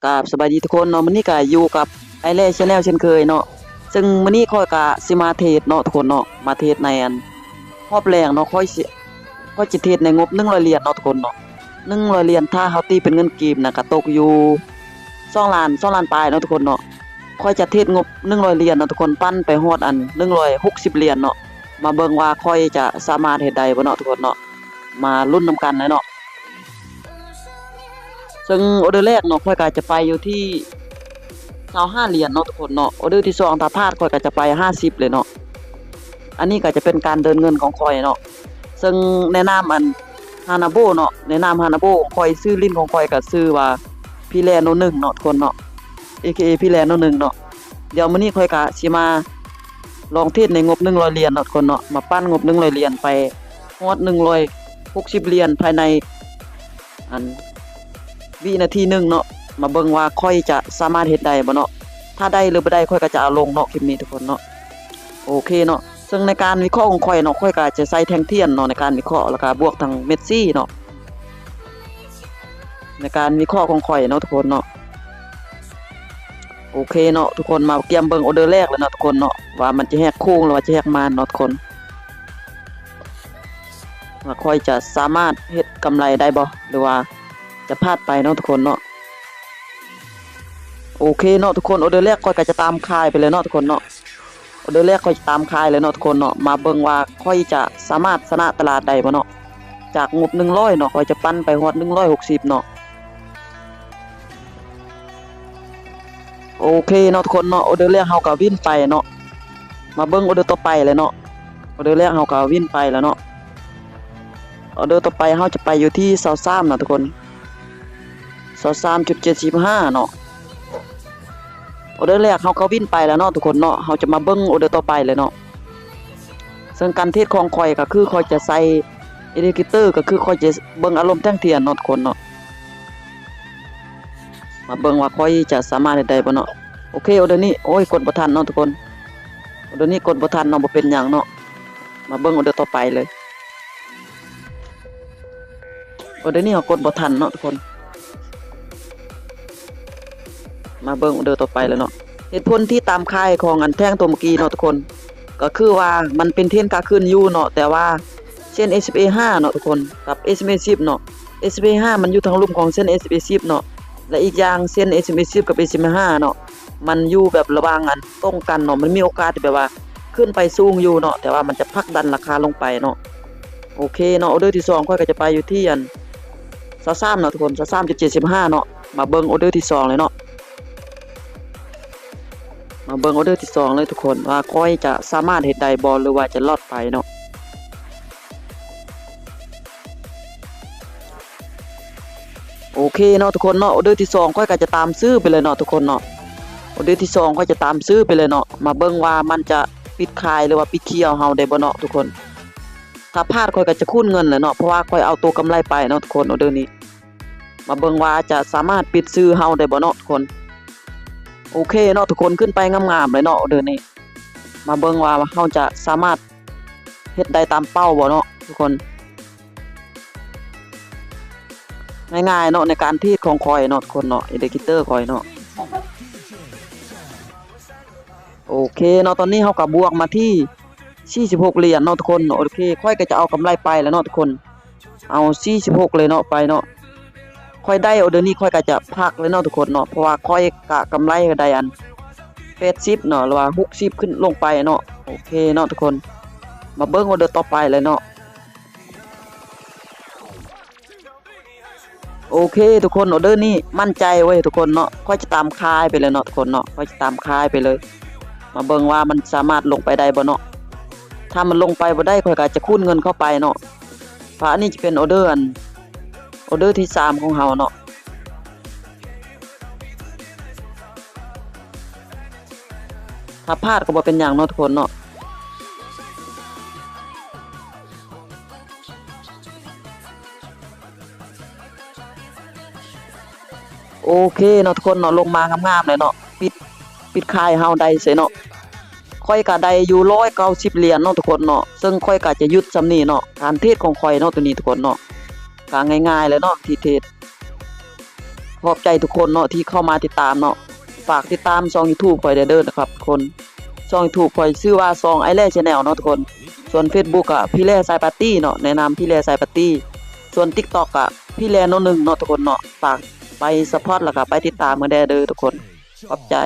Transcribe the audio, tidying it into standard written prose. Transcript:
กราบสบายดีทุกคนเนาะมื้อนี้ก็อยู่กับไอเล่ Channel เช่นเคยเนาะซึ่งมื้อนี้ข้อยก็สิมาเทศเนาะทุกคนเนาะมาเทศในรอบแรงเนาะข้อยสิเทศในงบ100เหรียญเนาะทุกคนเนาะ100เหรียญถ้าเฮาตีเป็นเงินกีบน่ะก็ตกอยู่2 ล้านปลายเนาะทุกคนเนาะข้อยจะเทศงบ100เหรียญเนาะทุกคนปั้นไปฮอด160เหรียญเนาะมาเบิ่งว่าข้อยจะสามารถเฮ็ดได้บ่เนาะทุกคนเนาะมาลุ้นนำกันเลยเนาะซึ่งออเดอร์แรกเนาะข้อยก็จะไปอยู่ที่25เหรียญเนาะทุกคนเนาะออเดอร์ที่2ถ้าพลาดข้อยก็จะไป50เลยเนาะอันนี้ก็จะเป็นการเดินเงินของข้อยเนาะซึ่งแนะนำฮานาโบเนาะแนะนำฮานาโบข้อยซื้อลิ้นของข้อยก็ชื่อว่าพี่แลโน1เนาะทุกคนเนาะ AKA พี่แลโน1เนาะเดี๋ยวมื้อนี้ข้อยก็สิมาลองเทศในงบ100เหรียญเนาะทุกคนเนาะมาปั้นงบ100เหรียญไปฮอด160เหรียญภายในวินาทีนึงเนาะมาเบิ่งว่าค่อยจะสามารถเฮ็ดได้บ่เนาะถ้าได้หรือบ่ได้ค่อยก็จะเอาลงเนาะคลิปนี้ทุกคนเนาะโอเคเนาะซึ่งในการวิเคราะห์ของค่อยเนาะค่อยก็จะใส่แท่งเทียนเนาะในการวิเคราะห์แล้วก็บวกทางเมสซี่เนาะในการวิเคราะห์ของค่อยเนาะทุกคนเนาะโอเคเนาะทุกคนมาเตรียมเบิ่งออเดอร์แรกเลยเนาะทุกคนเนาะว่ามันจะแหกโค้งหรือว่าจะแหกมานเนาะทุกคนว่าค่อยจะสามารถเฮ็ดกำไรได้บ่หรือว่าจะพลาดไปเนาะทุกคนเนาะโอเคเนาะทุกคนออเดอร์แรกค่อยก็จะตามคายไปเลยเนาะทุกคนเนาะออเดอร์แรกค่อยจะตามคายเลยเนาะทุกคนเนาะมาเบิ่งว่าค่อยจะสามารถชนะตลาดได้บ่เนาะจากงบ100เนาะค่อยจะปั้นไปฮอด160เนาะโอเคเนาะทุกคนเนาะออเดอร์แรกเฮาก็วินไปเนาะมาเบิ่งออเดอร์ต่อไปเลยเนาะออเดอร์แรกเฮาก็วินไปแล้วเนาะออเดอร์ต่อไปเฮาจะไปอยู่ที่23เนาะทุกคน23.75เนาะออเดอร์แรกเฮาก็วินไปแล้วเนาะทุกคนเนาะเฮาจะมาเบิ่งออเดอร์ต่อไปเลยเนาะซึ่งการเทศของข่อยก็คือข่อยจะใส่อินดิเคเตอร์ก็คือข่อยจะเบิ่งอารมณ์แท่งเทียนเนาะทุกคนเนาะมาเบิ่งว่าข่อยจะสามารถเฮ็ดได้บ่เนาะโอเคออเดอร์นี้โอ้ยกดบ่ทันเนาะทุกคนออเดอร์นี้กดบ่ทันเนาะบ่เป็นหยังเนาะมาเบิ่งออเดอร์ต่อไปเลยออเดอร์นี้เฮากดบ่ทันเนาะทุกคนมาเบิ่งออเดอร์ต่อไปแล้วเนาะเหตุผลที่ตามค่ายของแท่งตัวเมื่อกี้เนาะทุกคนก็คือว่ามันเป็นเทรนขาขึ้นอยู่เนาะแต่ว่าเส้น SMA5 เนาะทุกคนกับ SMA10 เนาะ SMA5 มันอยู่ทางลุ่มของเส้น SMA10 เนาะและอีกอย่างเส้น SMA10 กับ SMA5 เนาะมันอยู่แบบระหว่างตรงกันเนาะมันมีโอกาสที่แบบว่าขึ้นไปสูงอยู่เนาะแต่ว่ามันจะผลักดันราคาลงไปเนาะโอเคเนาะออเดอร์ที่2ค่อยก็จะไปอยู่ที่23เนาะทุกคน23.75เนาะมาเบิ่งออเดอร์ที่2เลยเนาะมาเบิ่งออเดอร์ที่2เลยทุกคนว่าค่อยจะสามารถเฮ็ดได้บ่หรือว่าจะรอดไปเนาะโอเคเนาะทุกคนเนาะออเดอร์ที่2ค่อยก็จะตามซื้อไปเลยเนาะทุกคนเนาะออเดอร์ที่2ค่อยจะตามซื้อไปเลยเนาะมาเบิ่งว่ามันจะปิดขายหรือว่าปิดเคี่ยวเฮาได้บ่เนาะทุกคนถ้าพลาดค่อยก็จะคูณเงินเลยเนาะเพราะว่าค่อยเอาตัวกำไรไปเนาะทุกคนออเดอร์นี้มาเบิ่งว่าจะสามารถปิดซื้อเฮาได้บ่เนาะทุกคนโอเคเนาะทุกคนขึ้นไปงามๆเลยเนาะออเดอร์นี้มาเบิ่งว่าเฮาจะสามารถเฮ็ดได้ตามเป้าบ่เนาะทุกคนง่ายๆเนาะในการที่ของคอยเนาะทุกคนเนาะอินดิเคเตอร์คอยเนาะโอเคเนาะตอนนี้เฮาก็บวกมาที่46เหรียญเนาะทุกคนโอเคค่อยก็จะเอากำไรไปแล้วเนาะทุกคนเอา46เลยเนาะไปเนาะค่อยได้ออเดอร์นี้ค่อยก็จะพักเลยเนาะทุกคนเนาะเพราะว่าค่อยกะกำไรก็ได้80เนาะหรือว่า60ขึ้นลงไปเนาะโอเคเนาะทุกคนมาเบิ่งออเดอร์ต่อไปเลยเนาะโอเคทุกคนออเดอร์นี้มั่นใจเว้ยทุกคนเนาะค่อยจะตามคายไปเลยเนาะทุกคนเนาะค่อยจะตามคายไปเลยมาเบิ่งว่ามันสามารถลงไปได้บ่เนาะถ้ามันลงไปบ่ได้ค่อยก็จะคูณเงินเข้าไปเนาะเพราะอันนี้จะเป็นออเดอร์ที่3ของเฮาเนาะถ้าพลาดก็บ่เป็นหยังเนาะทุกคนเนาะโอเคเนาะทุกคนเนาะลงมางามๆเลยเนาะปิดค่ายเฮาได้เสยเนาะค่อยก็ได้อยู่190เหรียญเนาะทุกคนเนาะซึ่งค่อยก็จะหยุดซำนี้เนาะการเทรดของค่อยเนาะตัวนี้ทุกคนเนาะก็ง่ายๆเลยเนาะที่เทรดค ขอบใจทุกคนเนาะที่เข้ามาติดตามเนาะฝากติดตามช่อง YouTube ข่อยเด้อนะครับทุกคนช่อง YouTube ข่อยชื่อว่าช่อง iLeh Channel เนาะทุกคนส่วน Facebook อ่ะพี่แลสายปาร์ตี้เนาะแนะนำพี่แลสายปาร์ตี้ส่วน TikTok อ่ะพี่แลโนหนึ่งเนาะทุกคนเนาะฝากไปซัพพอร์ตแล้วก็ไปติดตามกันได้เด้อทุกคนขอบใจ